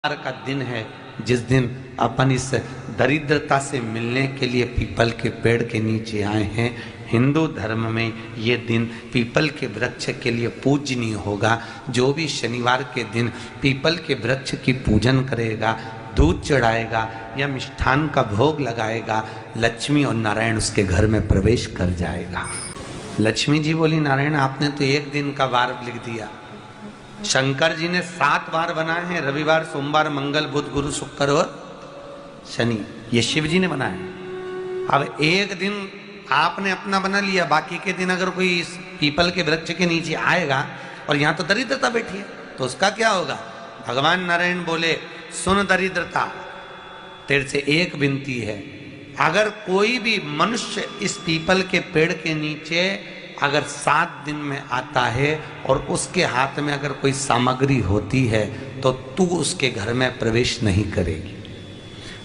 का दिन है जिस दिन अपन इस दरिद्रता से मिलने के लिए पीपल के पेड़ के नीचे आए हैं। हिंदू धर्म में ये दिन पीपल के वृक्ष के लिए पूजनीय होगा। जो भी शनिवार के दिन पीपल के वृक्ष की पूजन करेगा, दूध चढ़ाएगा या मिष्ठान का भोग लगाएगा, लक्ष्मी और नारायण उसके घर में प्रवेश कर जाएगा। लक्ष्मी जी बोली, नारायण आपने तो एक दिन का वार लिख दिया। शंकर जी ने 7 वार बनाए हैं, रविवार, सोमवार, मंगल, बुध, गुरु, शुक्र और शनि। ये शिव जी ने बनाए। अब एक दिन आपने अपना बना लिया, बाकी के दिन अगर कोई इस पीपल के वृक्ष के नीचे आएगा और यहाँ तो दरिद्रता बैठी है तो उसका क्या होगा? भगवान नारायण बोले, सुन दरिद्रता, तेरे से एक विनती है, अगर कोई भी मनुष्य इस पीपल के पेड़ के नीचे अगर 7 दिन में आता है और उसके हाथ में अगर कोई सामग्री होती है तो तू उसके घर में प्रवेश नहीं करेगी।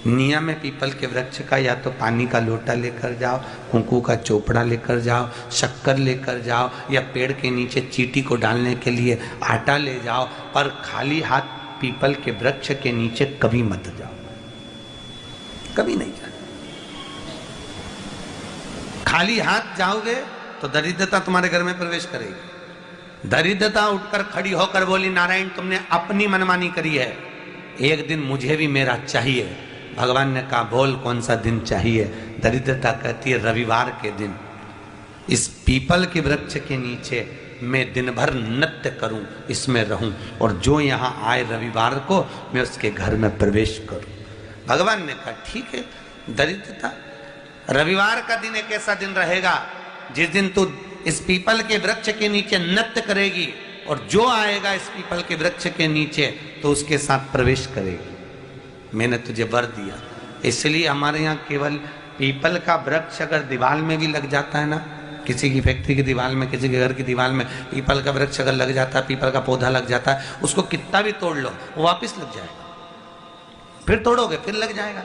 नियम है पीपल के वृक्ष का, या तो पानी का लोटा लेकर जाओ, कुंकू का चोपड़ा लेकर जाओ, शक्कर लेकर जाओ, या पेड़ के नीचे चींटी को डालने के लिए आटा ले जाओ, पर खाली हाथ पीपल के वृक्ष के नीचे कभी मत जाओ, कभी नहीं जाओ। खाली हाथ जाओगे तो दरिद्रता तुम्हारे घर में प्रवेश करेगी। दरिद्रता उठकर खड़ी होकर बोली, नारायण तुमने अपनी मनमानी करी है, एक दिन मुझे भी मेरा चाहिए। भगवान ने कहा, बोल कौन सा दिन चाहिए? दरिद्रता कहती है, रविवार के दिन इस पीपल के वृक्ष के नीचे मैं दिन भर नृत्य करूं, इसमें रहूं, और जो यहाँ आए रविवार को मैं उसके घर में प्रवेश करूं। भगवान ने कहा, ठीक है। दरिद्रता, रविवार का दिन एक ऐसा दिन रहेगा जिस दिन तू इस पीपल के वृक्ष के नीचे नृत्य करेगी और जो आएगा इस पीपल के वृक्ष के नीचे तो उसके साथ प्रवेश करेगी। मैंने तुझे वर दिया। इसलिए हमारे यहाँ केवल पीपल का वृक्ष अगर दीवार में भी लग जाता है ना, किसी की फैक्ट्री की दीवार में, किसी के घर की दीवार में पीपल का वृक्ष अगर लग जाता है, पीपल का पौधा लग जाता है, उसको कितना भी तोड़ लो वो वापिस लग जाएगा। फिर तोड़ोगे फिर लग जाएगा।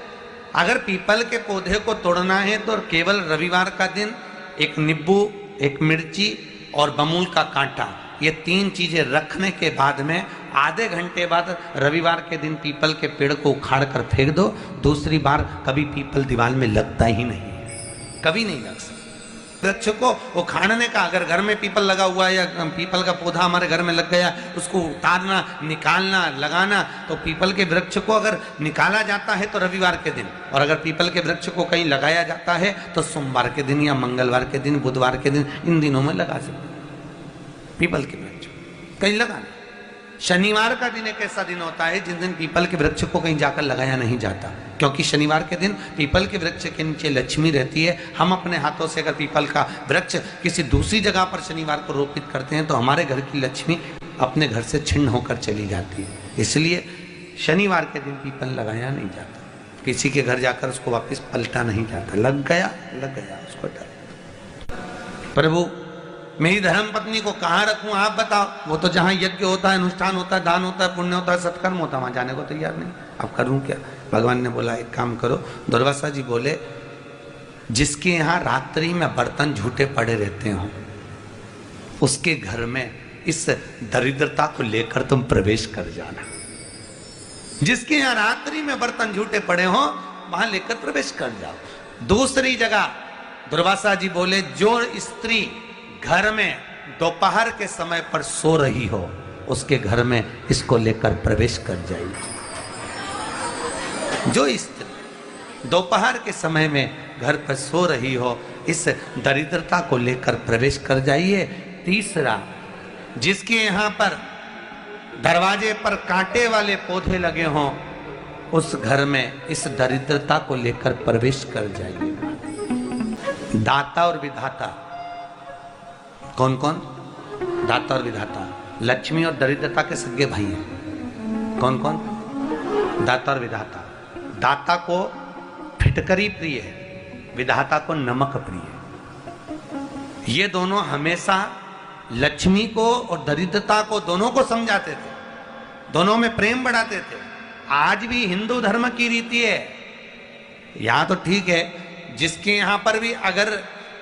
अगर पीपल के पौधे को तोड़ना है तो केवल रविवार का दिन एक नींबू, एक मिर्ची और बमूल का कांटा, ये 3 चीजें रखने के बाद में आधे घंटे बाद रविवार के दिन पीपल के पेड़ को उखाड़ कर फेंक दो। दूसरी बार कभी पीपल दीवार में लगता ही नहीं है, कभी नहीं लग सकता। वृक्ष को उखाड़ने का, अगर घर में पीपल लगा हुआ है या पीपल का पौधा हमारे घर में लग गया, उसको उतारना, निकालना, लगाना, तो पीपल के वृक्ष को अगर निकाला जाता है तो रविवार के दिन, और अगर पीपल के वृक्ष को कहीं लगाया जाता है तो सोमवार के दिन या मंगलवार के दिन, बुधवार के दिन, इन दिनों में लगा सकते पीपल के वृक्ष कहीं लगाना। शनिवार का दिन एक ऐसा दिन होता है जिस दिन पीपल के वृक्ष को कहीं जाकर लगाया नहीं जाता, क्योंकि शनिवार के दिन पीपल के वृक्ष के नीचे लक्ष्मी रहती है। हम अपने हाथों से अगर पीपल का वृक्ष किसी दूसरी जगह पर शनिवार को रोपित करते हैं तो हमारे घर की लक्ष्मी अपने घर से छिन्न होकर चली जाती है। इसलिए शनिवार के दिन पीपल लगाया नहीं जाता, किसी के घर जाकर उसको वापस पलटा नहीं जाता। लग गया उसको डाल। प्रभु मेरी धर्म पत्नी को कहाँ रखूं आप बताओ? वो तो जहाँ यज्ञ होता है, अनुष्ठान होता है, दान होता है, पुण्य होता है, सत्कर्म होता है, वहां जाने को तैयार नहीं। अब करूं क्या? भगवान ने बोला, एक काम करो। दुर्वासा जी बोले, जिसके यहाँ रात्रि में बर्तन झूठे पड़े रहते हो उसके घर में इस दरिद्रता को लेकर तुम प्रवेश कर जाना। जिसके यहाँ रात्रि में बर्तन झूठे पड़े हो वहां लेकर प्रवेश कर जाओ। दूसरी जगह दुर्वासा जी बोले, जो स्त्री घर में दोपहर के समय पर सो रही हो उसके घर में इसको लेकर प्रवेश कर जाइए। जो स्त्री दोपहर के समय में घर पर सो रही हो इस दरिद्रता को लेकर प्रवेश कर जाइए। तीसरा, जिसके यहाँ पर दरवाजे पर कांटे वाले पौधे लगे हों उस घर में इस दरिद्रता को लेकर प्रवेश कर जाइए। दाता और विधाता कौन कौन? दाता और विधाता, लक्ष्मी और दरिद्रता के सगे भाई हैं। कौन कौन? दाता और विधाता। दाता को फिटकरी प्रिय है, विधाता को नमक प्रिय है। ये दोनों हमेशा लक्ष्मी को और दरिद्रता को दोनों को समझाते थे, दोनों में प्रेम बढ़ाते थे। आज भी हिंदू धर्म की रीति है। यहां तो ठीक है, जिसके यहां पर भी अगर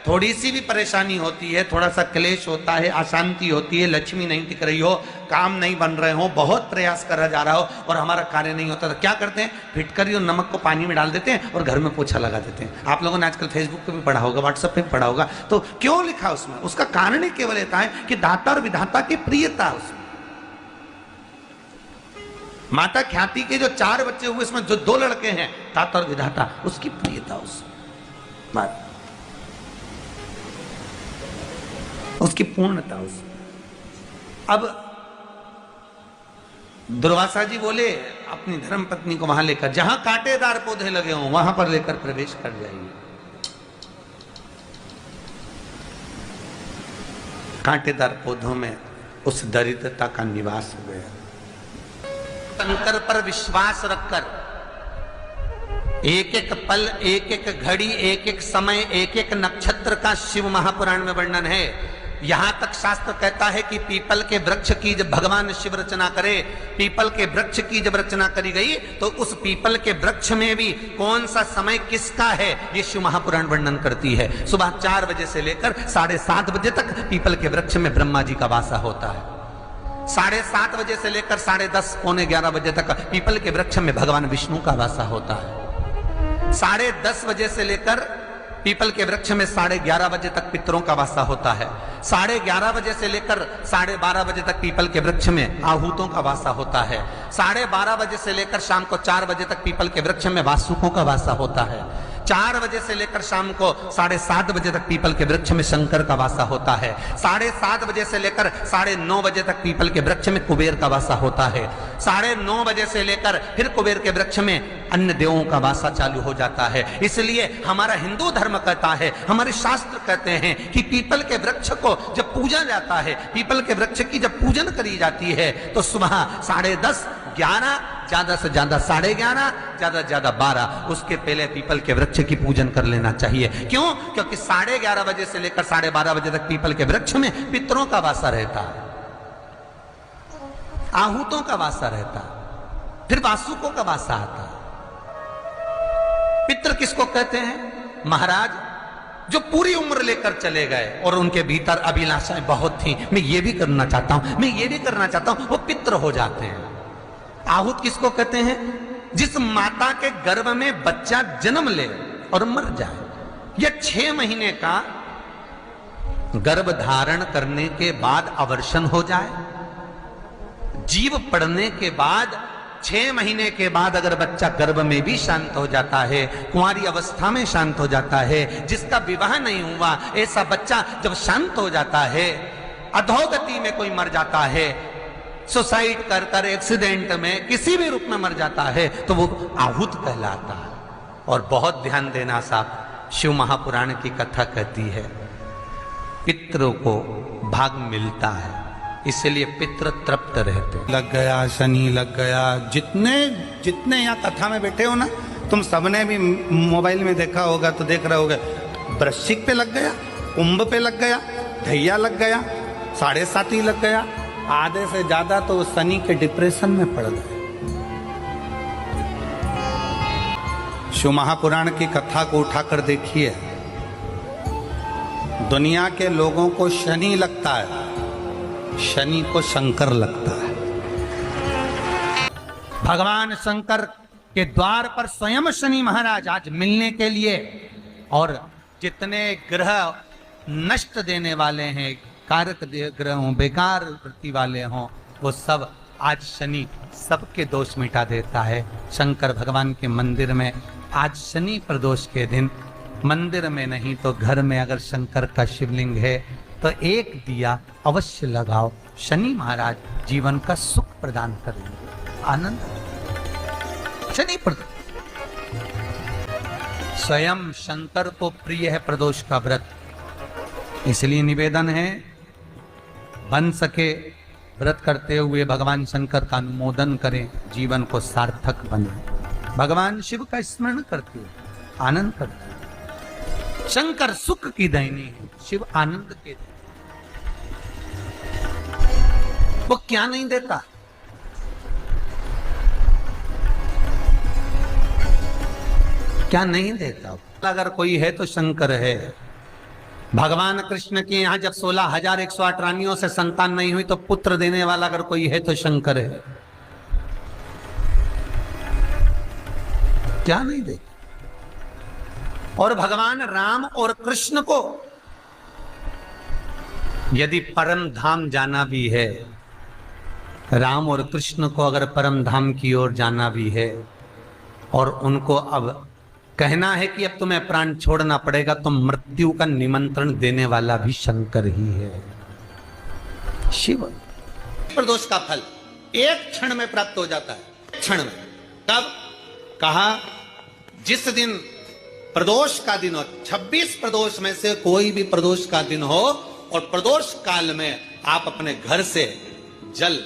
थोड़ी सी भी परेशानी होती है, थोड़ा सा क्लेश होता है, अशांति होती है, लक्ष्मी नहीं टिक रही हो, काम नहीं बन रहे हो, बहुत प्रयास करा जा रहा हो और हमारा कार्य नहीं होता, तो क्या करते हैं? फिटकरी और नमक को पानी में डाल देते हैं और घर में पोछा लगा देते हैं। आप लोगों ने आजकल फेसबुक पे भी पढ़ा होगा, व्हाट्सएप पे भी पढ़ा होगा। तो क्यों लिखा उसमें? उसका कारण ही केवल इतना है कि दाता और विधाता की प्रियता उसमें। माता ख्याति के जो 4 बच्चे हुए, इसमें जो 2 लड़के हैं, दाता और विधाता, उसकी प्रियता उसमें, उसकी पूर्णता उसमें। अब दुर्वासा जी बोले अपनी धर्म पत्नी को वहां लेकर, जहां कांटेदार पौधे लगे हों वहां पर लेकर प्रवेश कर जाइए। कांटेदार पौधों में उस दरिद्रता का निवास हो गया। शंकर पर विश्वास रखकर एक एक पल, एक एक घड़ी, एक एक समय, एक एक नक्षत्र का शिव महापुराण में वर्णन है। यहां तक शास्त्र कहता है कि पीपल के वृक्ष की जब भगवान शिव रचना करे, पीपल के वृक्ष की जब रचना करी गई तो उस पीपल के वृक्ष में भी कौन सा समय किसका है, ये शिव महापुराण वर्णन करती है। सुबह 4 बजे से लेकर 7:30 बजे तक पीपल के वृक्ष में ब्रह्मा जी का वासा होता है। 7:30 बजे से लेकर 10:30 पौने 11 बजे तक पीपल के वृक्ष में भगवान विष्णु का वासा होता है। 10:30 बजे से लेकर पीपल के वृक्ष में 11:30 बजे तक पितरों का वासा होता है। 11:30 बजे से लेकर 12:30 बजे तक पीपल के वृक्ष में आहूतों का वासा होता है। 12:30 बजे से लेकर शाम को 4 बजे तक पीपल के वृक्ष में वासुकों का वासा होता है। 4 बजे से लेकर शाम को 7:30 बजे तक पीपल के वृक्ष में शंकर का वासा होता है। 7:30 बजे से लेकर 9:30 बजे तक पीपल के वृक्ष में कुबेर का वासा होता है। 9:30 बजे से लेकर फिर कुबेर के वृक्ष में अन्य देवों का वासा चालू हो जाता है। इसलिए हमारा हिंदू धर्म कहता है, हमारे शास्त्र कहते हैं कि पीपल के वृक्ष को जब पूजा जाता है, पीपल के वृक्ष की जब पूजन करी जाती है तो सुबह 10:30, 11, ज्यादा से ज्यादा 11:30, ज्यादा से ज्यादा 12, उसके पहले पीपल के वृक्ष की पूजन कर लेना चाहिए। क्यों? क्योंकि 11:30 बजे से लेकर 12:30 बजे तक पीपल के वृक्ष में पितरों का वासा रहता है, आहूतों का वासा रहता है, फिर वासुकों का वासा आता है। पितृ किसको कहते हैं? महाराज जो पूरी उम्र लेकर चले गए और उनके भीतर अभिलाषाएं बहुत थी, मैं ये भी करना चाहता हूं, मैं ये भी करना चाहता हूं, वो पितृ हो जाते हैं। आहूत किसको कहते हैं? जिस माता के गर्भ में बच्चा जन्म ले और मर जाए, या 6 महीने का गर्भ धारण करने के बाद अवर्षण हो जाए, जीव पड़ने के बाद 6 महीने के बाद अगर बच्चा गर्भ में भी शांत हो जाता है, कुंवारी अवस्था में शांत हो जाता है, जिसका विवाह नहीं हुआ ऐसा बच्चा जब शांत हो जाता है, अधोगति में कोई मर जाता है, सुसाइड कर कर, एक्सीडेंट में, किसी भी रूप में मर जाता है, तो वो आहूत कहलाता है। और बहुत ध्यान देना साहब, शिव महापुराण की कथा कहती है पितरों को भाग मिलता है, इसलिए पितृ तृप्त रहते। लग गया शनि, लग गया, जितने यहाँ कथा में बैठे हो ना, तुम सबने भी मोबाइल में देखा होगा तो देख रहे होगे, वृश्चिक पे लग गया, कुंभ पे लग गया, धैया लग गया, 7.5 लग गया, आधे से ज्यादा तो शनि के डिप्रेशन में पड़ गए। शिव महापुराण की कथा को उठाकर देखिए, दुनिया के लोगों को शनि लगता है, शनि को शंकर लगता है। भगवान शंकर के द्वार पर स्वयं शनि महाराज आज मिलने के लिए, और जितने ग्रह नष्ट देने वाले हैं, कारक ग्रह हों, बेकार वृत्ति वाले हों, वो सब आज शनि सबके दोष मिटा देता है। शंकर भगवान के मंदिर में आज शनि प्रदोष के दिन, मंदिर में नहीं तो घर में अगर शंकर का शिवलिंग है तो एक दिया अवश्य लगाओ। शनि महाराज जीवन का सुख प्रदान करेंगे, आनंद। शनि स्वयं शंकर को प्रिय है प्रदोष का व्रत, इसलिए निवेदन है बन सके व्रत करते हुए भगवान शंकर का अनुमोदन करें, जीवन को सार्थक बने। भगवान शिव का स्मरण करते हुए आनंद करते हैं। शंकर सुख की दैनी है, शिव आनंद के देते। वो क्या नहीं देता? क्या नहीं देता? अगर कोई है तो शंकर है। भगवान कृष्ण के यहाँ जब 16,108 रानियों से संतान नहीं हुई तो पुत्र देने वाला अगर कोई है तो शंकर है। क्या नहीं दे। और भगवान राम और कृष्ण को यदि परम धाम जाना भी है, राम और कृष्ण को अगर परम धाम की ओर जाना भी है और उनको अब कहना है कि अब तुम्हें प्राण छोड़ना पड़ेगा, तो मृत्यु का निमंत्रण देने वाला भी शंकर ही है, शिव। प्रदोष का फल एक क्षण में प्राप्त हो जाता है। क्षण में तब कहा जिस दिन प्रदोष का दिन हो, 26 प्रदोष में से कोई भी प्रदोष का दिन हो और प्रदोष काल में आप अपने घर से जल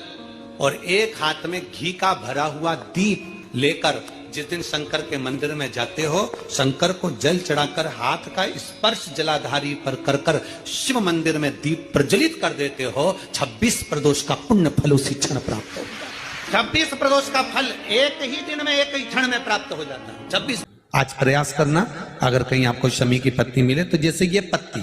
और एक हाथ में घी का भरा हुआ दीप लेकर जिस दिन शंकर के मंदिर में जाते हो, शंकर को जल चढ़ाकर हाथ का स्पर्श जलाधारी पर कर कर शिव मंदिर में दीप प्रज्वलित कर देते हो, 26 प्रदोष का पुण्य फल उसी क्षण प्राप्त हो जाता है। 26 प्रदोष का फल एक ही दिन में, एक ही क्षण में प्राप्त हो जाता है। 26। आज प्रयास करना, अगर कहीं आपको शमी की पत्ती मिले तो जैसे ये पत्ती,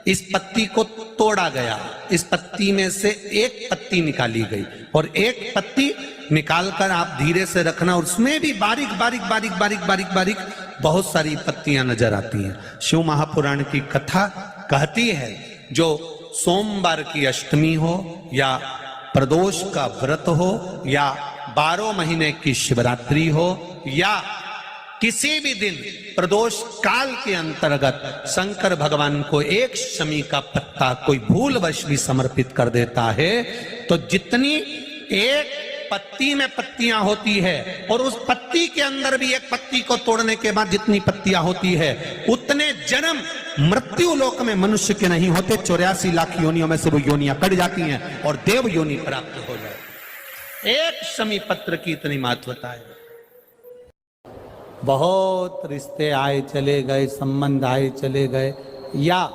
इस पत्ती को तोड़ा गया, इस पत्ती में से एक पत्ती निकाली गई और एक पत्ती निकालकर आप धीरे से रखना, और उसमें भी बारीक बारीक बारीक बारीक बारीक बारीक बहुत सारी पत्तियां नजर आती हैं। शिव महापुराण की कथा कहती है जो सोमवार की अष्टमी हो या प्रदोष का व्रत हो या 12 महीने की शिवरात्रि हो या किसी भी दिन प्रदोष काल के अंतर्गत शंकर भगवान को एक शमी का पत्ता कोई भूलवश भी समर्पित कर देता है, तो जितनी एक पत्ती में पत्तियां होती है और उस पत्ती के अंदर भी एक पत्ती को तोड़ने के बाद जितनी पत्तियां होती है, उतने जन्म मृत्यु लोक में मनुष्य के नहीं होते। 84 लाख योनियों में से वो योनियां कट जाती हैं और देव योनि प्राप्त हो जाए। एक शमी पत्र की इतनी महत्वता है। बहुत रिश्ते आए चले गए, संबंध आए चले गए, या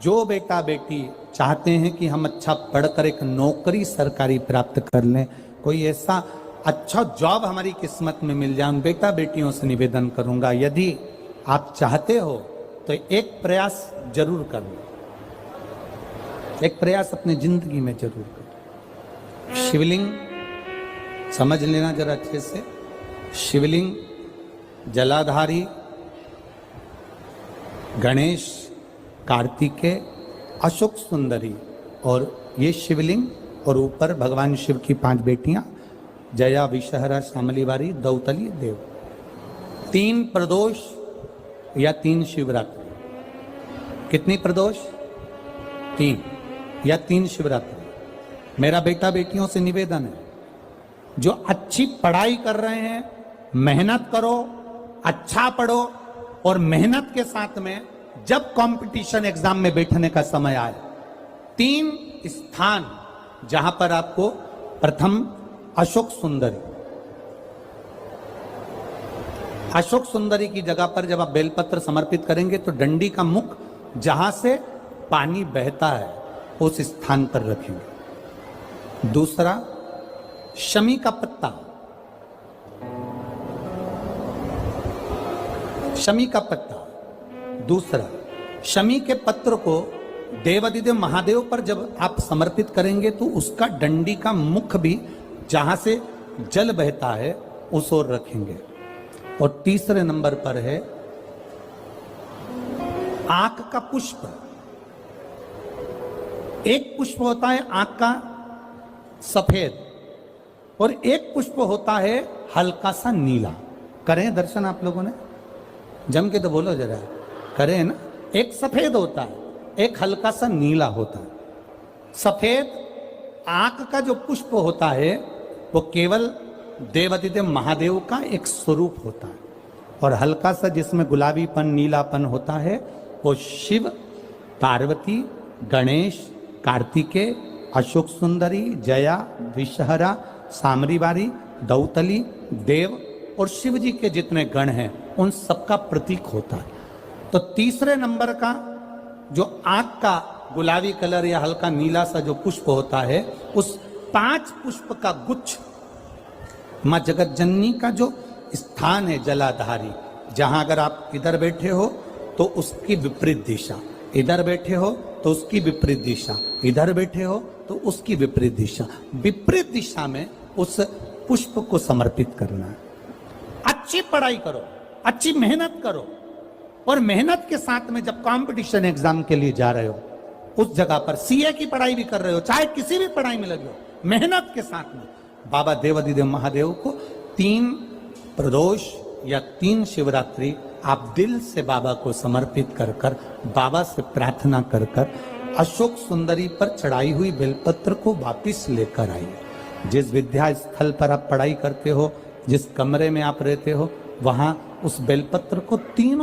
जो बेटा बेटी चाहते हैं कि हम अच्छा पढ़कर एक नौकरी सरकारी प्राप्त कर लें, कोई ऐसा अच्छा जॉब हमारी किस्मत में मिल जाए, उन बेटा बेटियों से निवेदन करूंगा, यदि आप चाहते हो तो एक प्रयास जरूर करना, एक प्रयास अपने जिंदगी में जरूर करना। शिवलिंग समझ लेना जरा अच्छे से। शिवलिंग जलाधारी गणेश, कार्तिकेय, अशोक सुंदरी, और ये शिवलिंग, और ऊपर भगवान शिव की 5 बेटियां, जया, विषहरा, शामलीवारी, दौतली, देव। 3 प्रदोष या 3 शिवरात्रि। कितनी प्रदोष? 3 या 3 शिवरात्रि। मेरा बेटा बेटियों से निवेदन है, जो अच्छी पढ़ाई कर रहे हैं, मेहनत करो, अच्छा पढ़ो, और मेहनत के साथ में जब कंपटीशन एग्जाम में बैठने का समय आए, 3 स्थान जहां पर आपको प्रथम अशोक सुंदरी, अशोक सुंदरी की जगह पर जब आप बेलपत्र समर्पित करेंगे तो डंडी का मुख जहां से पानी बहता है उस स्थान पर रखेंगे। दूसरा शमी का पत्ता, शमी का पत्ता। दूसरा शमी के पत्र को देवादिदेव महादेव पर जब आप समर्पित करेंगे तो उसका डंडी का मुख भी जहां से जल बहता है उस ओर रखेंगे। और तीसरे नंबर पर है आंख का पुष्प। एक पुष्प होता है आंख का सफेद और एक पुष्प होता है हल्का सा नीला। करें दर्शन आप लोगों ने? जम के तो बोलो जरा, करें ना? एक सफेद होता है, एक हल्का सा नीला होता है। सफेद आंख का जो पुष्प होता है वो केवल देवादिदेव महादेव का एक स्वरूप होता है, और हल्का सा जिसमें गुलाबीपन नीलापन होता है वो शिव, पार्वती, गणेश, कार्तिकेय, अशोक सुंदरी, जया, विषहरा, सामरीवारी, दौतली, देव और शिव जी के जितने गण हैं उन सबका प्रतीक होता है। तो तीसरे नंबर का जो आंख का गुलाबी कलर या हल्का नीला सा जो पुष्प होता है, उस 5 पुष्प का गुच्छ मां जगत जननी का जो स्थान है जलाधारी, जहां अगर आप इधर बैठे हो तो उसकी विपरीत दिशा इधर बैठे हो तो उसकी विपरीत दिशा, इधर बैठे हो तो उसकी विपरीत दिशा, विपरीत दिशा में उस पुष्प को समर्पित करना है। अच्छी पढ़ाई करो, अच्छी मेहनत करो, और मेहनत के साथ में जब कंपटीशन एग्जाम के लिए जा रहे हो, उस जगह पर सीए की पढ़ाई भी कर रहे हो, चाहे किसी भी पढ़ाई में लगे हो, मेहनत के साथ में बाबा देवादिदेव महादेव को 3 प्रदोष या 3 शिवरात्रि आप दिल से बाबा को समर्पित कर कर, बाबा से प्रार्थना कर कर अशोक सुंदरी पर चढ़ाई हुई बेलपत्र को वापिस लेकर आइए। जिस विद्या स्थल पर आप पढ़ाई करते हो, जिस कमरे में आप रहते हो, वहां उस बेलपत्र को 3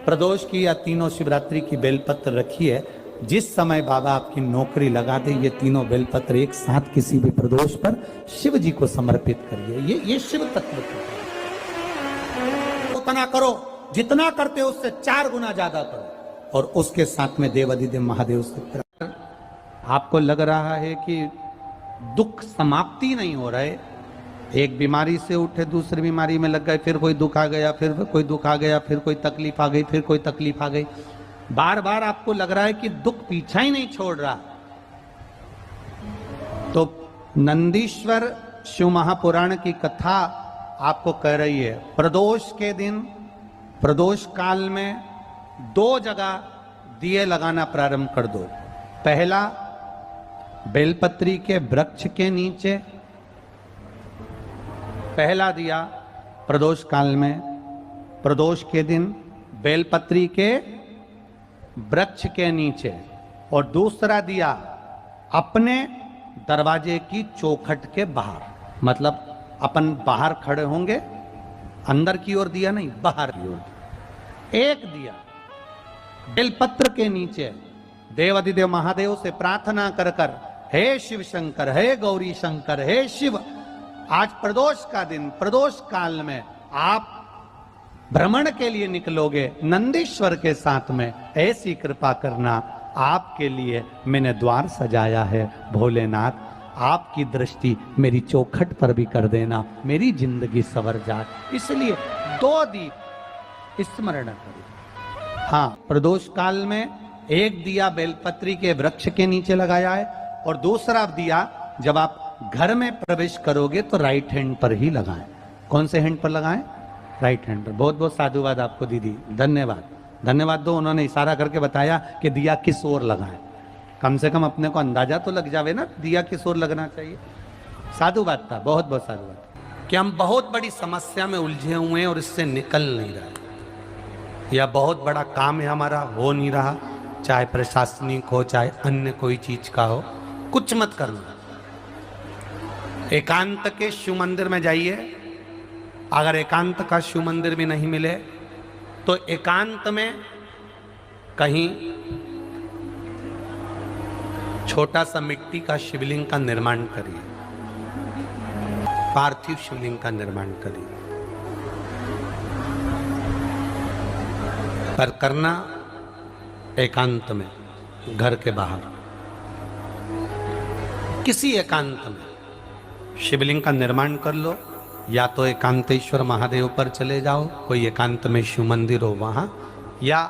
प्रदोष की या 3 शिवरात्रि की बेलपत्र रखिए। जिस समय बाबा आपकी नौकरी लगा दे, ये 3 बेलपत्र एक साथ किसी भी प्रदोष पर शिव जी को समर्पित करिए। ये शिव तत्व उतना करो, जितना करते हो उससे 4 गुना ज्यादा करो, और उसके साथ में देवादिदेव महादेव से आपको लग रहा है कि दुख समाप्ति नहीं हो रहा है, एक बीमारी से उठे दूसरी बीमारी में लग गए, फिर कोई दुख आ गया, फिर कोई दुख आ गया, फिर कोई तकलीफ आ गई, फिर कोई तकलीफ आ गई, बार बार आपको लग रहा है कि दुख पीछा ही नहीं छोड़ रहा, तो नंदीश्वर शिव महापुराण की कथा आपको कह रही है, प्रदोष के दिन, प्रदोष काल में 2 जगह दिए लगाना प्रारंभ कर दो। पहला, बेलपत्री के वृक्ष के नीचे पहला दिया प्रदोष काल में, प्रदोष के दिन बेलपत्री के वृक्ष के नीचे, और दूसरा दिया अपने दरवाजे की चौखट के बाहर, मतलब अपन बाहर खड़े होंगे, अंदर की ओर दिया नहीं, बाहर की ओर। एक दिया बेलपत्र के नीचे देवादिदेव महादेव से प्रार्थना कर कर, हे शिव शंकर, हे गौरी शंकर, हे शिव, आज प्रदोष का दिन, प्रदोष काल में आप भ्रमण के लिए निकलोगे नंदीश्वर के साथ में, ऐसी कृपा करना, आपके लिए मैंने द्वार सजाया है भोलेनाथ, आपकी दृष्टि मेरी चौखट पर भी कर देना, मेरी जिंदगी संवर जाए। इसलिए 2 दीप स्मरण करो। हाँ, प्रदोष काल में एक दिया बेलपत्री के वृक्ष के नीचे लगाया है, और दूसरा दिया जब आप घर में प्रवेश करोगे तो राइट हैंड पर ही लगाएं। कौन से हैंड पर लगाएं? राइट हैंड पर। बहुत बहुत साधुवाद आपको दीदी, धन्यवाद, धन्यवाद दो, उन्होंने इशारा करके बताया कि दिया किस ओर लगाएं, कम से कम अपने को अंदाजा तो लग जावे ना दिया किस ओर लगना चाहिए। साधुवाद था, बहुत बहुत साधुवाद। कि हम बहुत बड़ी समस्या में उलझे हुए हैं और इससे निकल नहीं रहे, या बहुत बड़ा काम है हमारा, हो नहीं रहा, चाहे प्रशासनिक हो चाहे अन्य कोई चीज का हो, कुछ मत करना, एकांत के शिव मंदिर में जाइए। अगर एकांत का शिव मंदिर भी नहीं मिले तो एकांत में कहीं छोटा सा मिट्टी का शिवलिंग का निर्माण करिए, पार्थिव शिवलिंग का निर्माण करिए, पर करना एकांत में, घर के बाहर किसी एकांत में शिवलिंग का निर्माण कर लो। या तो एकांतेश्वर महादेव पर चले जाओ, कोई एकांत में शिव मंदिर हो वहां, या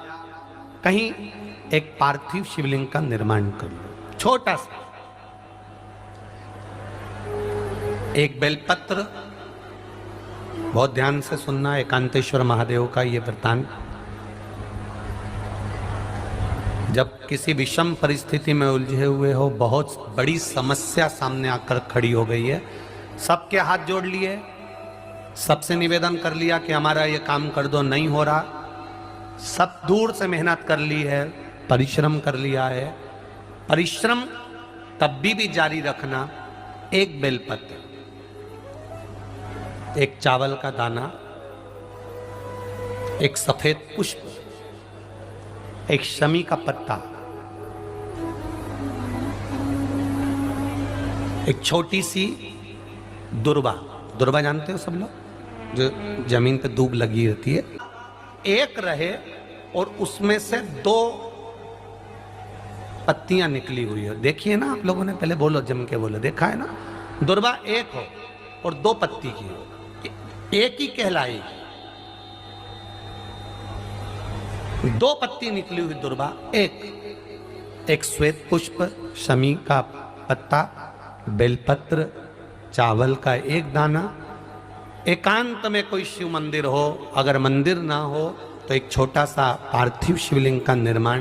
कहीं एक पार्थिव शिवलिंग का निर्माण कर लो, छोटा सा। एक बेलपत्र, बहुत ध्यान से सुनना, एकांतेश्वर महादेव का ये वृत्तांत। जब किसी विषम परिस्थिति में उलझे हुए हो, बहुत बड़ी समस्या सामने आकर खड़ी हो गई है, सबके हाथ जोड़ लिए, सबसे निवेदन कर लिया कि हमारा ये काम कर दो, नहीं हो रहा, सब दूर से मेहनत कर ली है, परिश्रम कर लिया है, परिश्रम तब भी जारी रखना। एक बेलपत्र, एक चावल का दाना, एक सफेद पुष्प, एक शमी का पत्ता, एक छोटी सी दुर्वा, दुर्वा जानते हो सब लोग, जो जमीन पे दूब लगी रहती है, एक रहे और उसमें से 2 पत्तियां निकली हुई है। देखिए ना आप लोगों ने, पहले बोलो, जम के बोलो, देखा है ना? दुर्वा एक हो और 2 पत्ती की हो, एक ही कहलाएगी। 2 पत्ती निकली हुई दुर्वा, एक श्वेत पुष्प, शमी का पत्ता, बेलपत्र, चावल का एक दाना। एकांत में कोई शिव मंदिर हो, अगर मंदिर ना हो तो एक छोटा सा पार्थिव शिवलिंग का निर्माण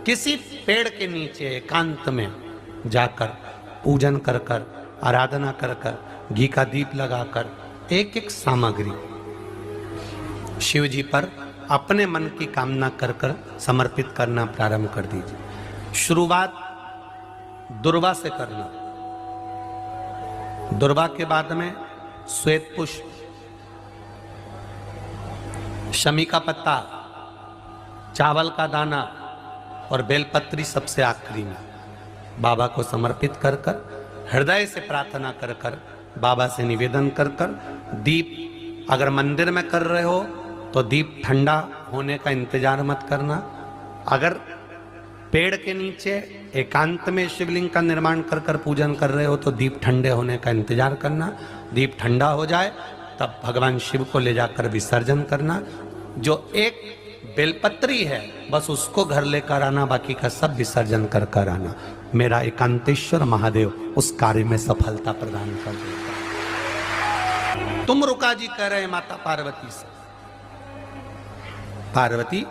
किसी पेड़ के नीचे एकांत में जाकर पूजन कर कर, आराधना कर कर, घी का दीप लगाकर एक एक सामग्री शिव जी पर अपने मन की कामना कर कर समर्पित करना प्रारंभ कर दीजिए। शुरुआत दुर्वा से करना। दुर्वा के बाद में श्वेत पुष्प, शमी का पत्ता, चावल का दाना और बेलपत्री सबसे आखिरी में बाबा को समर्पित कर कर, हृदय से प्रार्थना कर कर, बाबा से निवेदन कर कर, दीप अगर मंदिर में कर रहे हो तो दीप ठंडा होने का इंतजार मत करना। अगर पेड़ के नीचे एकांत में शिवलिंग का निर्माण कर कर पूजन कर रहे हो तो दीप ठंडे होने का इंतजार करना। दीप ठंडा हो जाए तब भगवान शिव को ले जाकर विसर्जन करना। जो एक बेलपत्री है बस उसको घर लेकर आना, बाकी का सब विसर्जन कर कर आना। मेरा एकांतेश्वर महादेव उस कार्य में सफलता प्रदान कर देगा। तुम रुका जी कह रहे हैं माता पार्वती से, पार्वती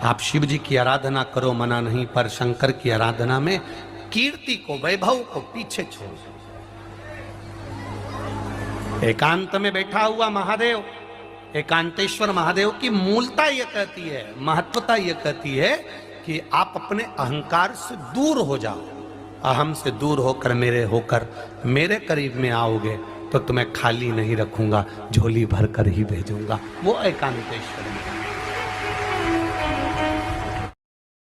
आप शिव जी की आराधना करो, मना नहीं, पर शंकर की आराधना में कीर्ति को, वैभव को पीछे छोड़। एकांत में बैठा हुआ महादेव, एकांतेश्वर महादेव की मूलता यह कहती है, महत्वता यह कहती है कि आप अपने अहंकार से दूर हो जाओ। अहम से दूर होकर मेरे करीब में आओगे तो तुम्हें खाली नहीं रखूंगा, झोली भर कर ही भेजूंगा। वो एकांतेश्वर।